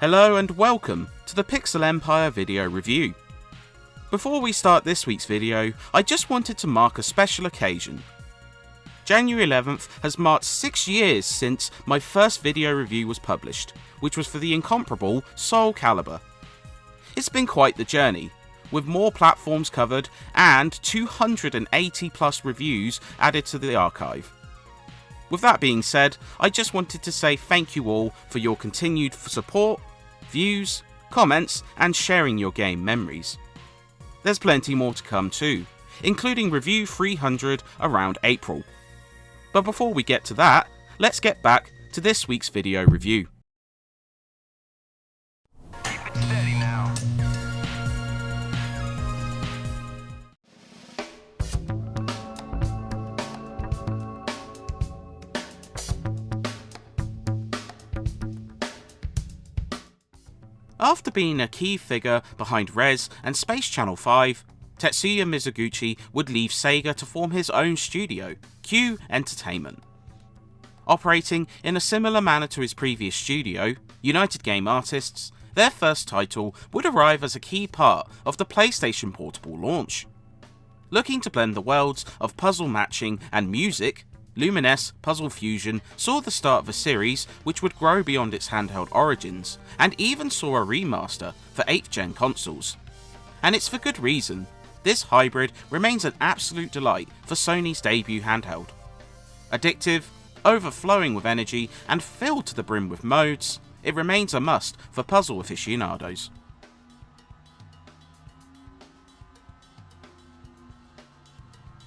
Hello and welcome to the Pixel Empire video review. Before we start this week's video, I just wanted to mark a special occasion. January 11th has marked 6 years since my first video review was published, which was for the incomparable Soul Calibur. It's been quite the journey, with more platforms covered and 280 plus reviews added to the archive. With that being said, I just wanted to say thank you all for your continued support, views, comments, and sharing your game memories. There's plenty more to come too, including review 300 around April. But before we get to that, let's get back to this week's video review. Keep it steady now. After being a key figure behind Rez and Space Channel 5, Tetsuya Mizuguchi would leave Sega to form his own studio, Q Entertainment. Operating in a similar manner to his previous studio, United Game Artists, their first title would arrive as a key part of the PlayStation Portable launch. Looking to blend the worlds of puzzle matching and music, Lumines Puzzle Fusion saw the start of a series which would grow beyond its handheld origins, and even saw a remaster for 8th gen consoles. And it's for good reason. This hybrid remains an absolute delight for Sony's debut handheld. Addictive, overflowing with energy, and filled to the brim with modes, it remains a must for puzzle aficionados.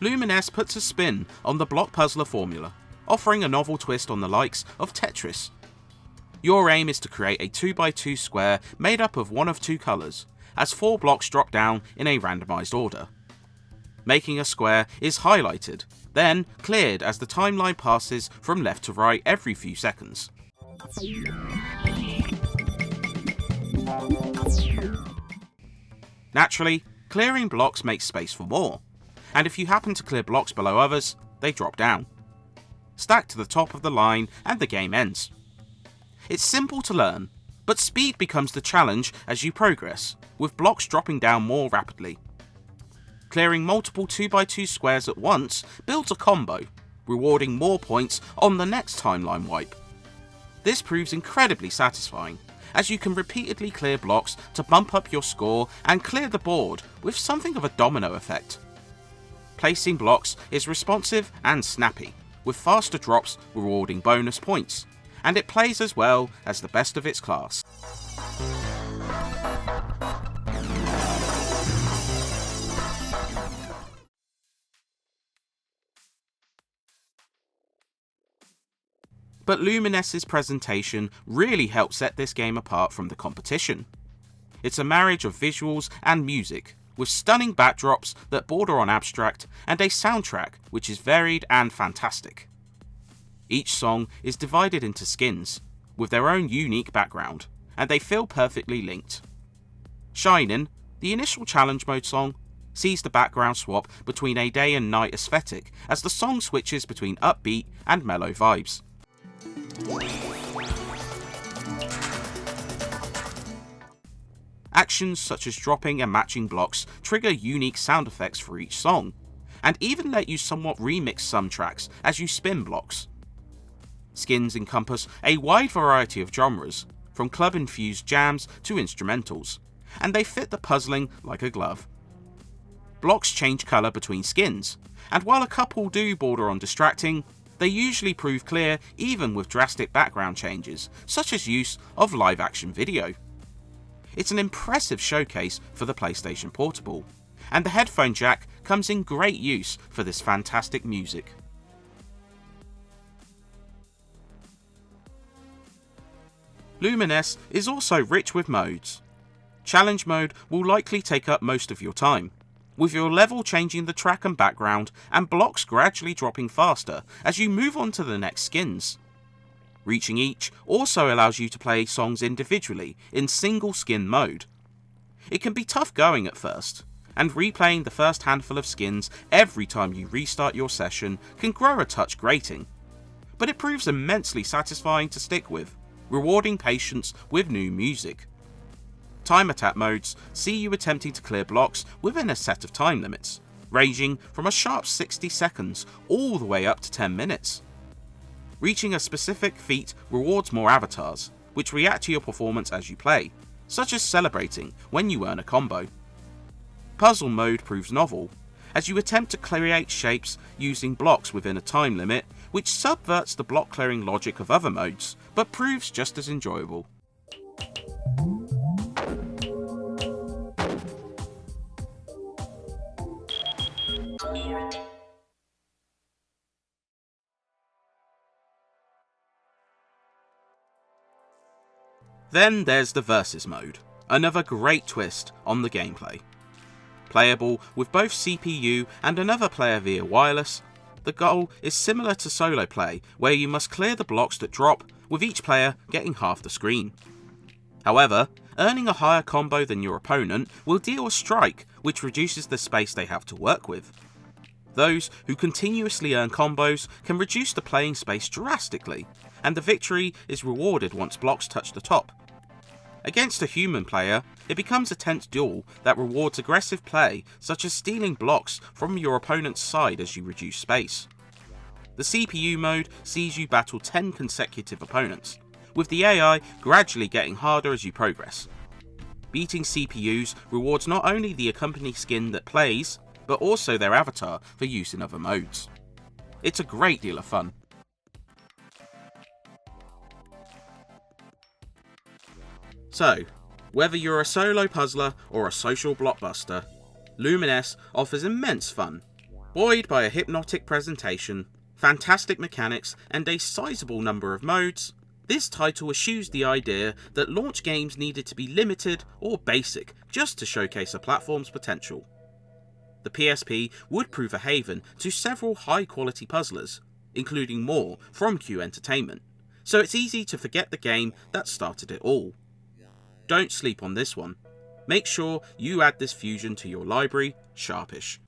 Lumines puts a spin on the block puzzler formula, offering a novel twist on the likes of Tetris. Your aim is to create a 2x2 square made up of one of two colours, as 4 blocks drop down in a randomised order. Making a square is highlighted, then cleared as the timeline passes from left to right every few seconds. Naturally, clearing blocks makes space for more, and if you happen to clear blocks below others, they drop down. Stack to the top of the line and the game ends. It's simple to learn, but speed becomes the challenge as you progress, with blocks dropping down more rapidly. Clearing multiple 2x2 squares at once builds a combo, rewarding more points on the next timeline wipe. This proves incredibly satisfying, as you can repeatedly clear blocks to bump up your score and clear the board with something of a domino effect. Placing blocks is responsive and snappy, with faster drops rewarding bonus points, and it plays as well as the best of its class. But Lumines' presentation really helped set this game apart from the competition. It's a marriage of visuals and music, with stunning backdrops that border on abstract, and a soundtrack which is varied and fantastic. Each song is divided into skins, with their own unique background, and they feel perfectly linked. Shinin', the initial challenge mode song, sees the background swap between a day and night aesthetic as the song switches between upbeat and mellow vibes. Actions such as dropping and matching blocks trigger unique sound effects for each song, and even let you somewhat remix some tracks as you spin blocks. Skins encompass a wide variety of genres, from club-infused jams to instrumentals, and they fit the puzzling like a glove. Blocks change colour between skins, and while a couple do border on distracting, they usually prove clear even with drastic background changes, such as use of live-action video. It's an impressive showcase for the PlayStation Portable, and the headphone jack comes in great use for this fantastic music. Lumines is also rich with modes. Challenge mode will likely take up most of your time, with your level changing the track and background, and blocks gradually dropping faster as you move on to the next skins. Reaching each also allows you to play songs individually in single skin mode. It can be tough going at first, and replaying the first handful of skins every time you restart your session can grow a touch grating, but it proves immensely satisfying to stick with, rewarding patience with new music. Time attack modes see you attempting to clear blocks within a set of time limits, ranging from a sharp 60 seconds all the way up to 10 minutes. Reaching a specific feat rewards more avatars, which react to your performance as you play, such as celebrating when you earn a combo. Puzzle mode proves novel, as you attempt to create shapes using blocks within a time limit, which subverts the block clearing logic of other modes, but proves just as enjoyable. Then there's the Versus mode, another great twist on the gameplay. Playable with both CPU and another player via wireless, the goal is similar to solo play, where you must clear the blocks that drop, with each player getting half the screen. However, earning a higher combo than your opponent will deal a strike, which reduces the space they have to work with. Those who continuously earn combos can reduce the playing space drastically, and the victory is rewarded once blocks touch the top. Against a human player, it becomes a tense duel that rewards aggressive play, such as stealing blocks from your opponent's side as you reduce space. The CPU mode sees you battle 10 consecutive opponents, with the AI gradually getting harder as you progress. Beating CPUs rewards not only the accompanying skin that plays, but also their avatar for use in other modes. It's a great deal of fun. So, whether you're a solo puzzler or a social blockbuster, Lumines offers immense fun, buoyed by a hypnotic presentation, fantastic mechanics, and a sizable number of modes. This title eschews the idea that launch games needed to be limited or basic just to showcase a platform's potential. The PSP would prove a haven to several high-quality puzzlers, including more from Q Entertainment, so it's easy to forget the game that started it all. Don't sleep on this one. Make sure you add this fusion to your library sharpish.